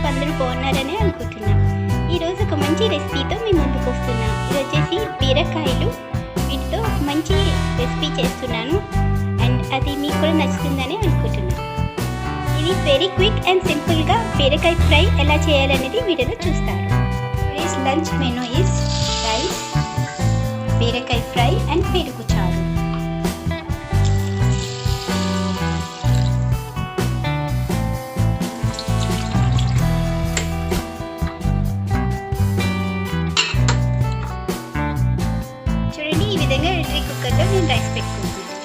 అందరూ బాగున్నారని అనుకుంటున్నా. ఈరోజు ఒక మంచి రెసిపీతో మీ ముందుకు వస్తున్నా. ఇది వచ్చేసి బీరకాయలు, వీటితో ఒక మంచి రెసిపీ చేస్తున్నాను అండ్ అది మీకు కూడా నచ్చుతుందని అనుకుంటున్నా. ఇది వెరీ క్విక్ అండ్ సింపుల్గా బీరకాయ ఫ్రై ఎలా చేయాలనేది వీడియోలో చూస్తారు. Today's lunch menu is rice, బీరకాయ ఫ్రై అండ్ పెరుగు చారు. కుక్కర్లో నేను రైస్ పెట్టుకుంటున్నాను.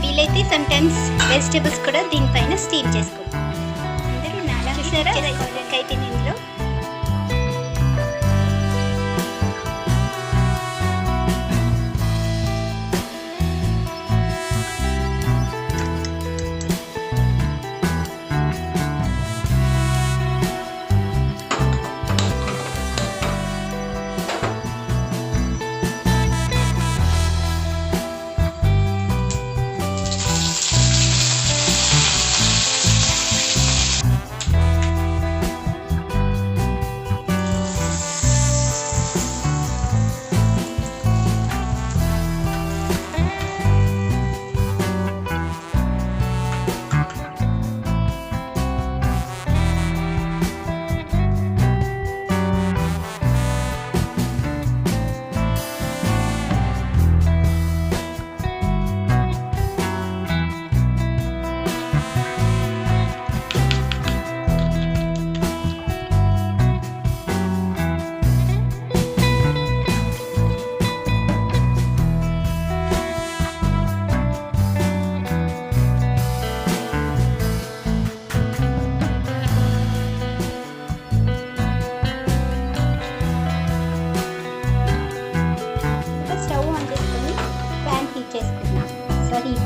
వీలైతే సమ్టైమ్స్ వెజిటేబుల్స్ కూడా దీనిపైన స్టీమ్ చేసుకుంటాను. అందరూ నాలా చూసారా అయితే ఇందులో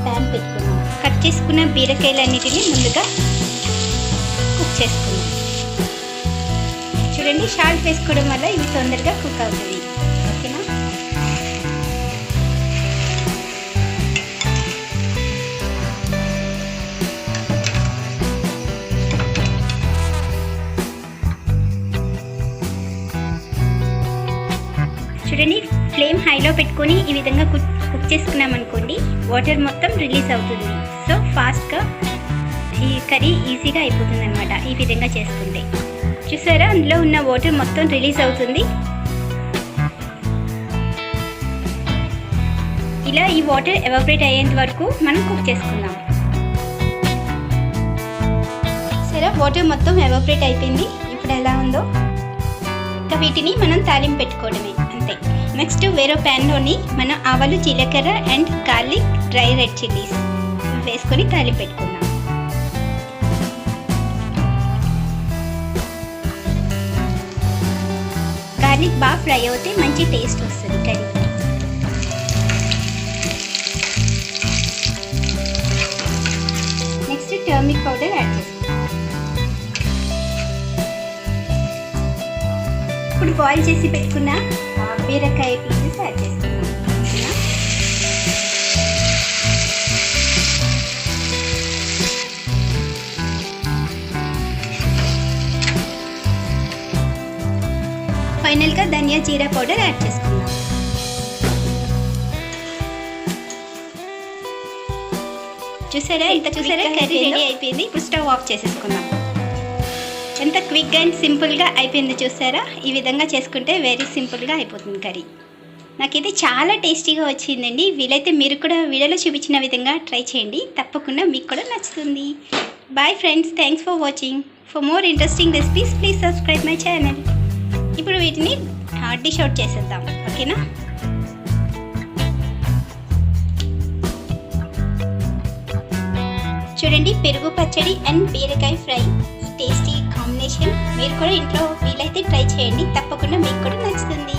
ప్యాన్ పెట్టుకున్నాం. కట్ చేసుకున్న బీరకాయలన్నిటిని ముందుగా కుక్ చేసుకున్నాం. చూడండి, సాల్ట్ వేసుకోవడం వల్ల ఇవి తొందరగా కుక్ అవుతుంది. ఓకేనా? చూడండి, ఫ్లేమ్ హైలో పెట్టుకొని ఈ విధంగా కుక్ చేసుకున్నాం అనుకోండి, వాటర్ మొత్తం రిలీజ్ అవుతుంది. సో ఫాస్ట్గా ఈ కర్రీ ఈజీగా అయిపోతుంది అనమాట. ఈ విధంగా చేసుకుంటే చూసారా, అందులో ఉన్న వాటర్ మొత్తం రిలీజ్ అవుతుంది. ఇలా ఈ వాటర్ ఎవాపరేట్ అయ్యేంత వరకు మనం కుక్ చేసుకుందాం. సరే, వాటర్ మొత్తం ఎవాపరేట్ అయిపోయింది. ఇప్పుడు ఎలా ఉందో ఇంకా వీటిని మనం తాలింపు పెట్టుకోవడమే, అంతే. నెక్స్ట్ వేరే ప్యాన్లోని మనం ఆవాలు, జీలకర్ర and garlic, dry red chillies వేసుకొని తాలింపు పెట్టుకుందాం. గార్లిక్ బాగా ఫ్రై అవుతే మంచి టేస్ట్ వస్తుంది curry. Next turmeric powder add చేసుకుందాం. ఇప్పుడు బాయిల్ చేసి పెట్టుకున్న బీరకాయ పీసెస్ యాడ్ చేసుకున్నాం. ఫైనల్గా ధనియా జీరా పౌడర్ యాడ్ చేసుకున్నాం. చూసారా, కర్రీ రెడీ అయిపోయింది. ఇప్పుడు స్టవ్ ఆఫ్ చేసేసుకున్నాం. ఎంత క్విక్ అండ్ సింపుల్గా అయిపోయింది చూసారా. ఈ విధంగా చేసుకుంటే వెరీ సింపుల్గా అయిపోతుంది కర్రీ. నాకు ఇది చాలా టేస్టీగా వచ్చిందండి. వీలైతే మీరు కూడా వీడియోలో చూపించిన విధంగా ట్రై చేయండి, తప్పకుండా మీకు కూడా నచ్చుతుంది. Bye friends, thanks for watching. For more interesting recipes please subscribe my channel. ఇప్పుడు వీటిని డిష్ అవుట్ చేసేద్దాం. ఓకేనా? చూడండి, పెరుగు పచ్చడి అండ్ బీరకాయ ఫ్రై టేస్టీ కాంబినేషన్. మీరు కూడా ఇంట్లో వీలైతే ట్రై చేయండి, తప్పకుండా మీకు కూడా నచ్చుతుంది.